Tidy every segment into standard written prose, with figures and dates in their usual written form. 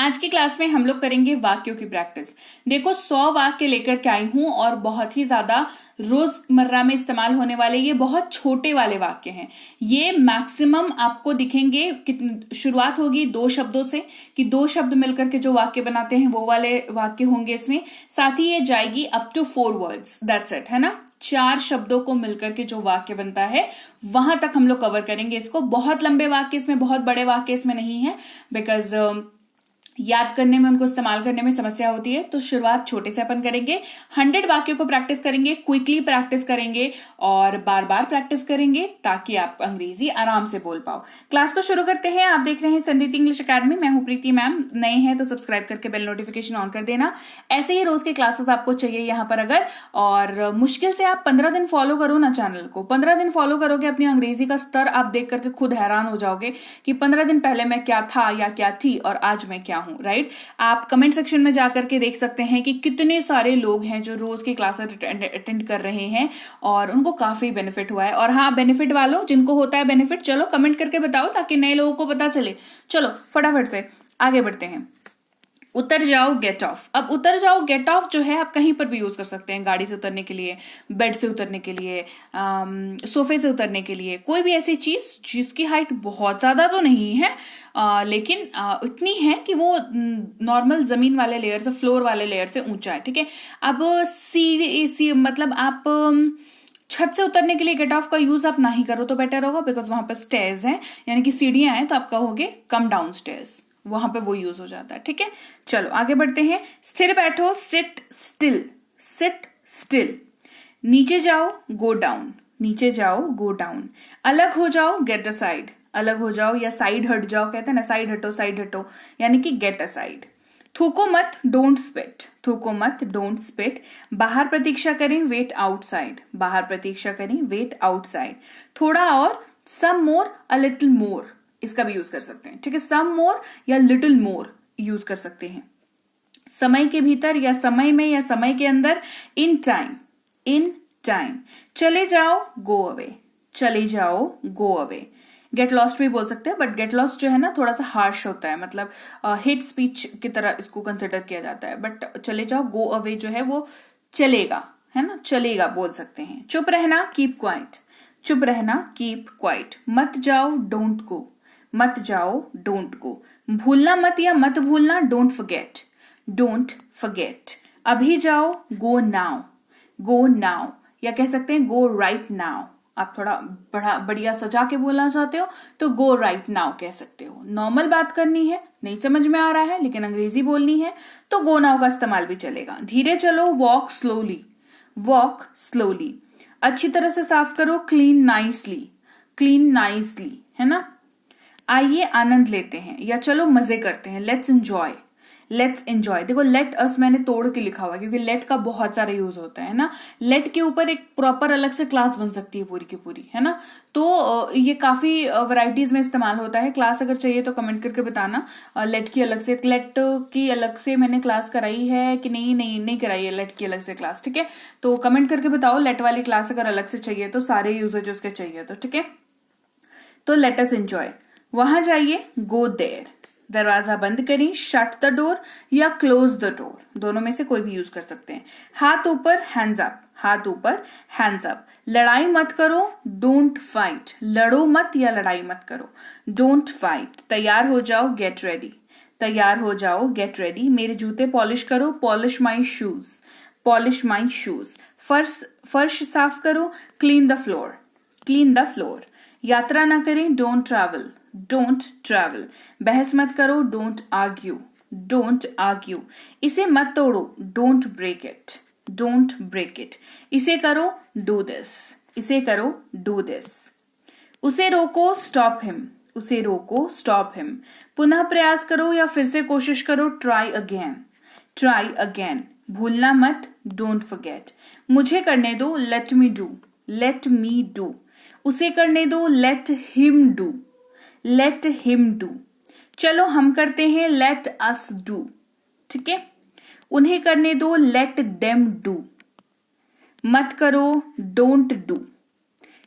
आज की क्लास में हम लोग करेंगे वाक्यों की प्रैक्टिस। देखो 100 वाक्य लेकर के आई हूं और बहुत ही ज्यादा रोजमर्रा में इस्तेमाल होने वाले ये बहुत छोटे वाले वाक्य हैं। ये मैक्सिमम आपको दिखेंगे शुरुआत होगी 2 शब्दों से कि 2 शब्द मिलकर के जो वाक्य बनाते हैं वो वाले वाक्य होंगे इसमें। साथ ही ये जाएगी up to 4 words, that's it, है ना। 4 शब्दों को मिलकर के जो वाक्य बनता है वहां तक हम लोग कवर करेंगे इसको। बहुत लंबे वाक्य इसमें, बहुत बड़े वाक्य इसमें नहीं है, बिकॉज याद करने में, उनको इस्तेमाल करने में समस्या होती है। तो शुरुआत छोटे से अपन करेंगे। 100 वाक्यों को प्रैक्टिस करेंगे, क्विकली प्रैक्टिस करेंगे और बार बार प्रैक्टिस करेंगे ताकि आप अंग्रेजी आराम से बोल पाओ। क्लास को शुरू करते हैं। आप देख रहे हैं संदीप इंग्लिश अकेडमी। मैं हूं प्रीति मैम। नए हैं तो सब्सक्राइब करके बेल नोटिफिकेशन ऑन कर देना। ऐसे ही रोज के क्लासेस आपको चाहिए यहाँ पर अगर, और मुश्किल से आप 15 दिन फॉलो करो ना चैनल को। 15 दिन फॉलो करोगे, अपनी अंग्रेजी का स्तर आप देख करके खुद हैरान हो जाओगे कि 15 दिन पहले मैं क्या था या क्या थी और आज मैं क्या हूं। राइट, आप कमेंट सेक्शन में जाकर के देख सकते हैं कि कितने सारे लोग हैं जो रोज की क्लासेस अटेंड कर रहे हैं और उनको काफी बेनिफिट हुआ है। और हाँ, बेनिफिट वालों जिनको होता है बेनिफिट, चलो कमेंट करके बताओ ताकि नए लोगों को पता चले। चलो फटाफट से आगे बढ़ते हैं। उतर जाओ, गेट ऑफ। अब उतर जाओ, गेट ऑफ जो है आप कहीं पर भी यूज कर सकते हैं। गाड़ी से उतरने के लिए, बेड से उतरने के लिए, सोफे से उतरने के लिए, कोई भी ऐसी चीज जिसकी हाइट बहुत ज्यादा तो नहीं है लेकिन इतनी है कि वो नॉर्मल जमीन वाले लेयर से, फ्लोर वाले लेयर से ऊंचा है। ठीक है। अब सीढ़ी मतलब आप छत से उतरने के लिए गेट ऑफ का यूज आप ना ही करो तो बेटर होगा, बिकॉज वहां पर स्टेयर्स हैं, यानी कि सीढ़ियां हैं, तो आप कहोगे कम डाउन स्टेयर्स, वहां पे वो यूज हो जाता है। ठीक है, चलो आगे बढ़ते हैं। स्थिर बैठो, सिट स्टिल, सिट स्टिल। नीचे जाओ, गो डाउन, नीचे जाओ, गो डाउन। अलग हो जाओ, गेट असाइड, अलग हो जाओ या साइड हट जाओ, कहते हैं ना, साइड हटो, साइड हटो, यानी कि गेट असाइड। थूको मत, डोंट स्पिट, थूको मत, डोंट स्पिट। बाहर प्रतीक्षा करें, वेट आउटसाइड, बाहर प्रतीक्षा करें, वेट आउटसाइड। थोड़ा और, सम मोर, अ लिटिल मोर, इसका भी यूज कर सकते हैं। ठीक है, सम मोर या लिटिल मोर यूज कर सकते हैं। समय के भीतर या समय में या समय के अंदर, इन टाइम, इन टाइम। चले जाओ, गो अवे, चले जाओ, गो अवे। गेट लॉस्ट भी बोल सकते हैं, बट गेट लॉस्ट जो है ना थोड़ा सा हार्श होता है, मतलब हेट स्पीच की तरह इसको कंसिडर किया जाता है। बट चले जाओ, गो अवे जो है वो चलेगा, है ना, चलेगा बोल सकते हैं। चुप रहना, कीप क्वाइट, चुप रहना, कीप क्वाइट। मत जाओ, डोंट गो, मत जाओ, डोंट गो। भूलना मत या मत भूलना, डोंट फॉरगेट, डोंट फॉरगेट। अभी जाओ, गो नाउ, गो नाउ, या कह सकते हैं गो राइट नाउ। आप थोड़ा बढ़िया सजा के बोलना चाहते हो तो गो राइट नाउ कह सकते हो। नॉर्मल बात करनी है, नहीं समझ में आ रहा है लेकिन अंग्रेजी बोलनी है तो गो नाउ का इस्तेमाल भी चलेगा। धीरे चलो, वॉक स्लोली, वॉक स्लोली। अच्छी तरह से साफ करो, क्लीन नाइसली, क्लीन नाइसली, है ना। आइए आनंद लेते हैं या चलो मजे करते हैं, लेट्स एंजॉय, लेट्स एंजॉय। देखो लेट अस मैंने तोड़ के लिखा हुआ है क्योंकि लेट का बहुत सारा यूज होता है ना। लेट के ऊपर एक प्रॉपर अलग से क्लास बन सकती है पूरी की पूरी, है ना। तो ये काफी वैरायटीज में इस्तेमाल होता है। क्लास अगर चाहिए तो कमेंट करके बताना। लेट की अलग से, लेट की अलग से मैंने क्लास कराई है कि नहीं, नहीं कराई है लेट की अलग से क्लास। ठीक है, तो कमेंट करके बताओ लेट वाली क्लास अगर अलग से चाहिए तो, सारे यूजेज उसके चाहिए तो। ठीक है, तो लेट अस एंजॉय। वहां जाइए, गो देयर। दरवाजा बंद करें, शट द डोर या क्लोज द डोर, दोनों में से कोई भी यूज कर सकते हैं। हाथ ऊपर, हैंड्स अप, हाथ ऊपर, हैंड्स अप। लड़ाई मत करो, डोंट फाइट, लड़ो मत या लड़ाई मत करो, डोंट फाइट। तैयार हो जाओ, गेट रेडी, तैयार हो जाओ, गेट रेडी। मेरे जूते पॉलिश करो, polish my shoes, polish my shoes. फर्श साफ करो, clean the floor, clean the floor. यात्रा ना करें, डोंट ट्रैवल, डोंट ट्रैवल। बहस मत करो, डोंट आर्ग्यू, डोंट आर्ग्यू। इसे मत तोड़ो, don't break it, don't break it. इसे करो, डू दिस, इसे करो, डू दिस। उसे रोको, स्टॉप हिम, उसे रोको, स्टॉप हिम। पुनः प्रयास करो या फिर से कोशिश करो, ट्राई अगेन, ट्राई अगेन। भूलना मत, डोंट फॉरगेट। मुझे करने दो, let me do, let me do. उसे करने दो, let him do, let him do. चलो हम करते हैं, लेट अस डू। ठीक है, उन्हें करने दो, लेट देम डू। मत करो, डोंट डू।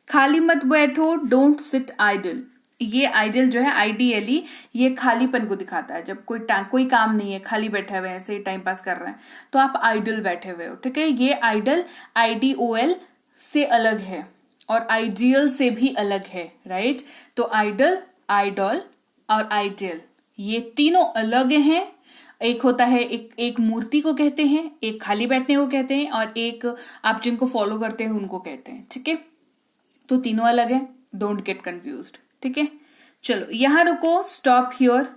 खाली मत बैठो, डोंट सिट आइडल, ये आइडियल जो है आइडियली ये खालीपन को दिखाता है, जब कोई काम नहीं है, खाली बैठे हुए हैं, ऐसे ही टाइम पास कर रहे हैं, तो आप आइडल बैठे हुए हो, ठीक है। ये आइडल IDOL से अलग है और आइडियल से भी अलग है, राइट। तो आइडल, आइडॉल और आइडियल ये तीनों अलग हैं। एक होता है एक मूर्ति को कहते हैं, एक खाली बैठने को कहते हैं, और एक आप जिनको फॉलो करते हैं उनको कहते हैं, ठीक है। तो तीनों अलग है, डोंट गेट कंफ्यूज्ड, ठीक है। चलो यहां रुको, स्टॉप हियर,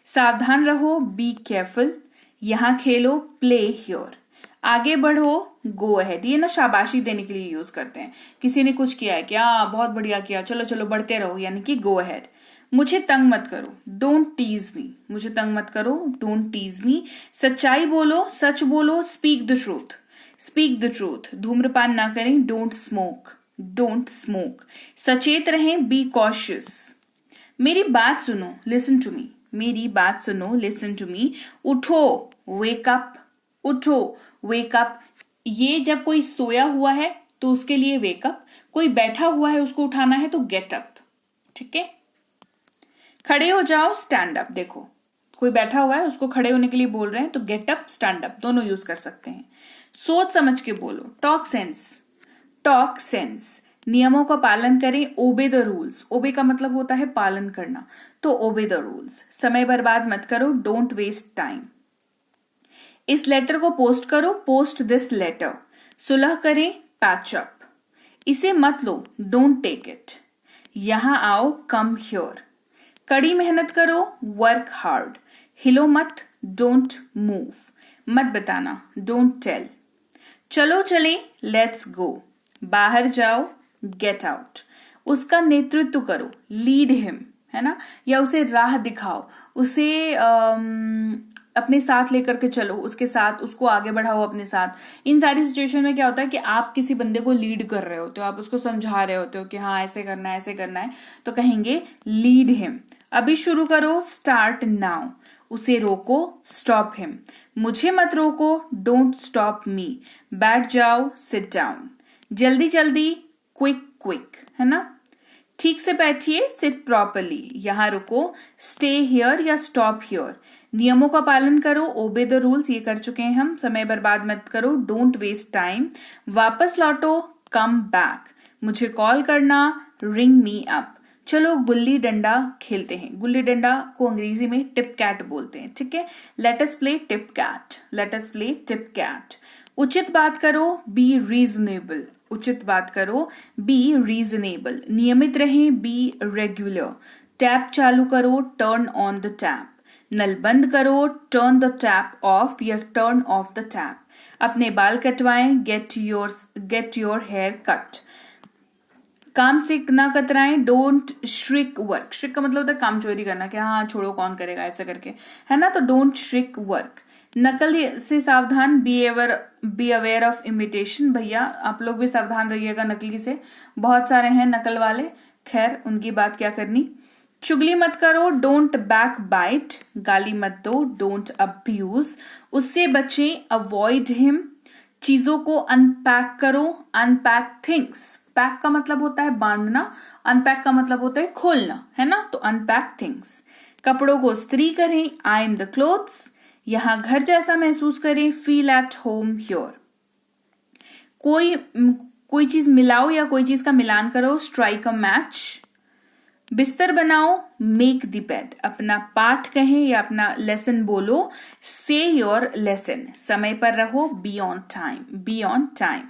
सावधान रहो, बी केयरफुल, यहां खेलो, प्ले हियर, आगे बढ़ो, गो अहेड। ये ना शाबाशी देने के लिए यूज करते हैं, किसी ने कुछ किया है क्या, बहुत बढ़िया किया, चलो चलो बढ़ते रहो, यानी कि गो अहेड। मुझे तंग मत करो, डोंट टीज मी, मुझे तंग मत करो, डोंट टीज मी। सच्चाई बोलो, सच बोलो, speak the truth, speak the truth. धूम्रपान ना करें, डोंट स्मोक, डोंट स्मोक। सचेत रहें, बी कॉशियस। मेरी बात सुनो, लिसन टू मी, मेरी बात सुनो, लिसन टू मी। उठो, वेक अप, उठो, वेक अप। ये जब कोई सोया हुआ है तो उसके लिए वेक अप, कोई बैठा हुआ है उसको उठाना है तो गेट अप, ठीक है। खड़े हो जाओ, स्टैंड अप। देखो कोई बैठा हुआ है उसको खड़े होने के लिए बोल रहे हैं तो गेट अप, स्टैंड अप दोनों यूज कर सकते हैं। सोच समझ के बोलो, टॉक सेंस, टॉक सेंस। नियमों का पालन करें, ओबे द रूल्स, ओबे का मतलब होता है पालन करना, तो ओबे द रूल्स। समय बर्बाद मत करो, डोंट वेस्ट टाइम। इस लेटर को पोस्ट करो, पोस्ट दिस लेटर। सुलह करें, पैच अप। इसे मत लो, डोंट टेक इट। यहां आओ, कम हियर। कड़ी मेहनत करो, वर्क हार्ड। हिलो मत, डोंट मूव। मत बताना, डोंट टेल। चलो चलें, लेट्स गो। बाहर जाओ, गेट आउट। उसका नेतृत्व करो, लीड हिम, है ना, या उसे राह दिखाओ, उसे अपने साथ लेकर के चलो, उसके साथ उसको आगे बढ़ाओ अपने साथ। इन सारी सिचुएशन में क्या होता है कि आप किसी बंदे को लीड कर रहे होते हो, आप उसको समझा रहे होते हो कि हाँ ऐसे करना है, ऐसे करना है, तो कहेंगे लीड हिम। अभी शुरू करो, स्टार्ट नाउ। उसे रोको, स्टॉप हिम। मुझे मत रोको, डोंट स्टॉप मी। बैठ जाओ, सिट डाउन। जल्दी जल्दी, क्विक क्विक, है ना। ठीक से बैठिए, सिट प्रॉपरली। यहां रुको, स्टे हियर या स्टॉप हियर। नियमों का पालन करो, ओबे द रूल्स, ये कर चुके हैं हम। समय बर्बाद मत करो, डोंट वेस्ट टाइम। वापस लौटो, कम बैक। मुझे कॉल करना, रिंग मी अप। चलो गुल्ली डंडा खेलते हैं। गुल्ली डंडा को अंग्रेजी में टिप कैट बोलते हैं, ठीक है। Let us play tip cat, let us play tip cat. उचित बात करो, बी रीजनेबल, उचित बात करो, बी रीजनेबल। नियमित रहें, बी रेगुलर। टैप चालू करो, टर्न ऑन द टैप। नल बंद करो, टर्न द टैप ऑफ या टर्न ऑफ द टैप। अपने बाल कटवाएं, गेट योर हेयर कट। काम से ना कतराएं, डोंट श्रिक वर्क। श्रिक का मतलब होता है काम चोरी करना, कि हाँ छोड़ो कौन करेगा ऐसे करके, है ना, तो डोंट श्रिक वर्क। नकल से सावधान, बी अवेयर ऑफ इमिटेशन। भैया आप लोग भी सावधान रहिएगा नकली से, बहुत सारे हैं नकल वाले, खैर उनकी बात क्या करनी। चुगली मत करो, डोंट बैक बाइट। गाली मत दो, डोंट अब्यूज। उससे बचें, अवॉइड हिम। चीजों को अनपैक करो, अनपैक थिंग्स। पैक का मतलब होता है बांधना, अनपैक का मतलब होता है खोलना, है ना, तो अनपैक थिंग्स। कपड़ों को इस्त्री करें, आयरन द क्लोथ्स। यहां घर जैसा महसूस करें, फील एट होम हियर। कोई चीज मिलाओ या कोई चीज का मिलान करो, स्ट्राइक अ मैच। बिस्तर बनाओ, मेक द बेड। अपना पाठ कहें या अपना लेसन बोलो, से योर लेसन। समय पर रहो, be on time, be on time.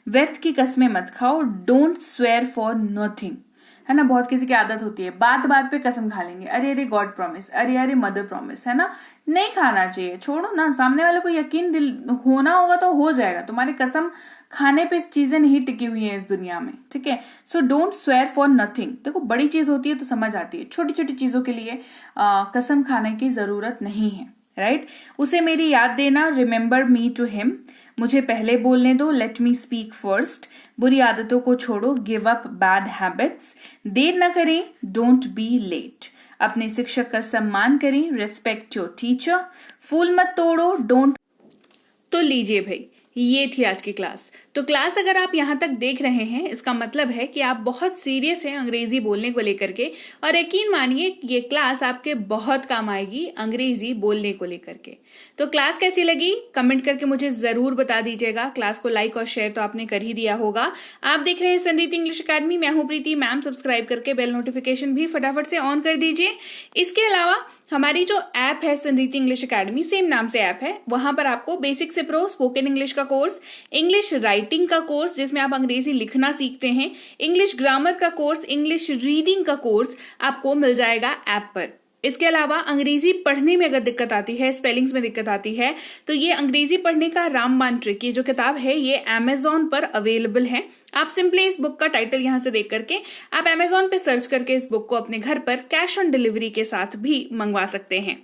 व्यर्थ की कस्में मत खाओ, डोंट स्वेयर फॉर नथिंग, है ना। बहुत किसी की आदत होती है बात बात पे कसम खा लेंगे, अरे अरे गॉड प्रॉमिस, अरे अरे मदर प्रॉमिस, है ना, नहीं खाना चाहिए, छोड़ो ना। सामने वाले को यकीन दिल होना होगा तो हो जाएगा, तुम्हारी कसम खाने पे चीजें नहीं टिकी हुई है इस दुनिया में, ठीक है। So don't swear for nothing. देखो बड़ी चीज होती है तो समझ आती है, छोटी छोटी चीजों के लिए कसम खाने की जरूरत नहीं है, राइट। उसे मेरी याद देना, रिमेम्बर मी टू हिम। मुझे पहले बोलने दो, लेट मी स्पीक फर्स्ट। बुरी आदतों को छोड़ो, गिव अप बैड हैबिट्स। देर न करें, डोंट बी लेट। अपने शिक्षक का सम्मान करें, रेस्पेक्ट योर टीचर। फूल मत तोड़ो, डोंट। तो लीजिए भाई, ये थी आज की क्लास। तो क्लास अगर आप यहाँ तक देख रहे हैं, इसका मतलब है कि आप बहुत सीरियस हैं अंग्रेजी बोलने को लेकर के, और यकीन मानिए ये क्लास आपके बहुत काम आएगी अंग्रेजी बोलने को लेकर के। तो क्लास कैसी लगी कमेंट करके मुझे जरूर बता दीजिएगा। क्लास को लाइक और शेयर तो आपने कर ही दिया होगा। आप देख रहे हैं संरीति इंग्लिश अकेडमी, मैं हूं प्रीति मैम। सब्सक्राइब करके बेल नोटिफिकेशन भी फटाफट से ऑन कर दीजिए। इसके अलावा हमारी जो ऐप है संरीति इंग्लिश अकेडमी, सेम नाम से ऐप है, वहां पर आपको बेसिक से प्रो स्पोकन इंग्लिश का कोर्स, इंग्लिश राइटिंग का कोर्स जिसमें आप अंग्रेजी लिखना सीखते हैं, इंग्लिश ग्रामर का कोर्स, इंग्लिश रीडिंग का कोर्स आपको मिल जाएगा ऐप पर। इसके अलावा अंग्रेजी पढ़ने में अगर दिक्कत आती है, स्पेलिंग्स में दिक्कत आती है, तो ये अंग्रेजी पढ़ने का रामबाण ट्रिक, ये जो किताब है ये अमेजॉन पर अवेलेबल है। आप सिंपली इस बुक का टाइटल यहां से देख करके आप अमेजॉन पे सर्च करके इस बुक को अपने घर पर कैश ऑन डिलीवरी के साथ भी मंगवा सकते हैं।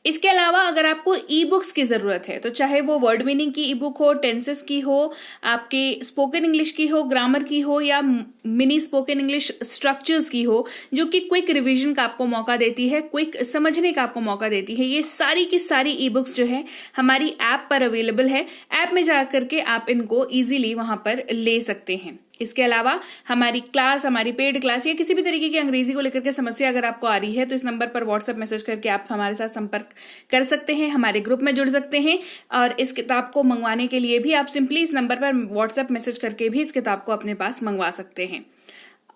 इसके अलावा अगर आपको ई बुक्स की जरूरत है, तो चाहे वो वर्ड मीनिंग की ई बुक हो, टेंसेस की हो, आपके स्पोकन इंग्लिश की हो, ग्रामर की हो, या मिनी स्पोकन इंग्लिश स्ट्रक्चर्स की हो, जो कि क्विक रिवीजन का आपको मौका देती है, क्विक समझने का आपको मौका देती है, ये सारी की सारी ई बुक्स जो है हमारी ऐप पर अवेलेबल है। ऐप में जाकर के आप इनको इजीली वहां पर ले सकते हैं। इसके अलावा हमारी क्लास, हमारी पेड क्लास या किसी भी तरीके की अंग्रेजी को लेकर के समस्या अगर आपको आ रही है, तो इस नंबर पर व्हाट्सएप मैसेज करके आप हमारे साथ संपर्क कर सकते हैं, हमारे ग्रुप में जुड़ सकते हैं। और इस किताब को मंगवाने के लिए भी आप सिंपली इस नंबर पर व्हाट्सएप मैसेज करके भी इस किताब को अपने पास मंगवा सकते हैं।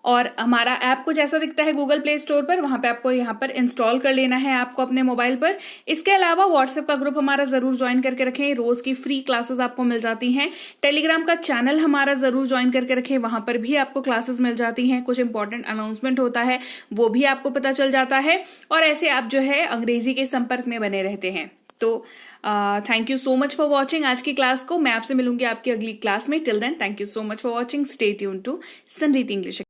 और हमारा ऐप कुछ ऐसा दिखता है गूगल प्ले स्टोर पर, वहां पे आपको यहाँ पर इंस्टॉल कर लेना है ऐप को अपने मोबाइल पर। इसके अलावा व्हाट्सएप का ग्रुप हमारा जरूर ज्वाइन करके रखें, रोज की फ्री क्लासेस आपको मिल जाती हैं। टेलीग्राम का चैनल हमारा जरूर ज्वाइन करके रखें, वहां पर भी आपको क्लासेस मिल जाती हैं, कुछ इंपॉर्टेंट अनाउंसमेंट होता है वो भी आपको पता चल जाता है, और ऐसे आप जो है अंग्रेजी के संपर्क में बने रहते हैं। तो thank you so much for watching आज की क्लास को। मैं आपसे मिलूंगी आपकी अगली क्लास में। Till then thank you so much for watching. Stay tuned to संरीति इंग्लिश।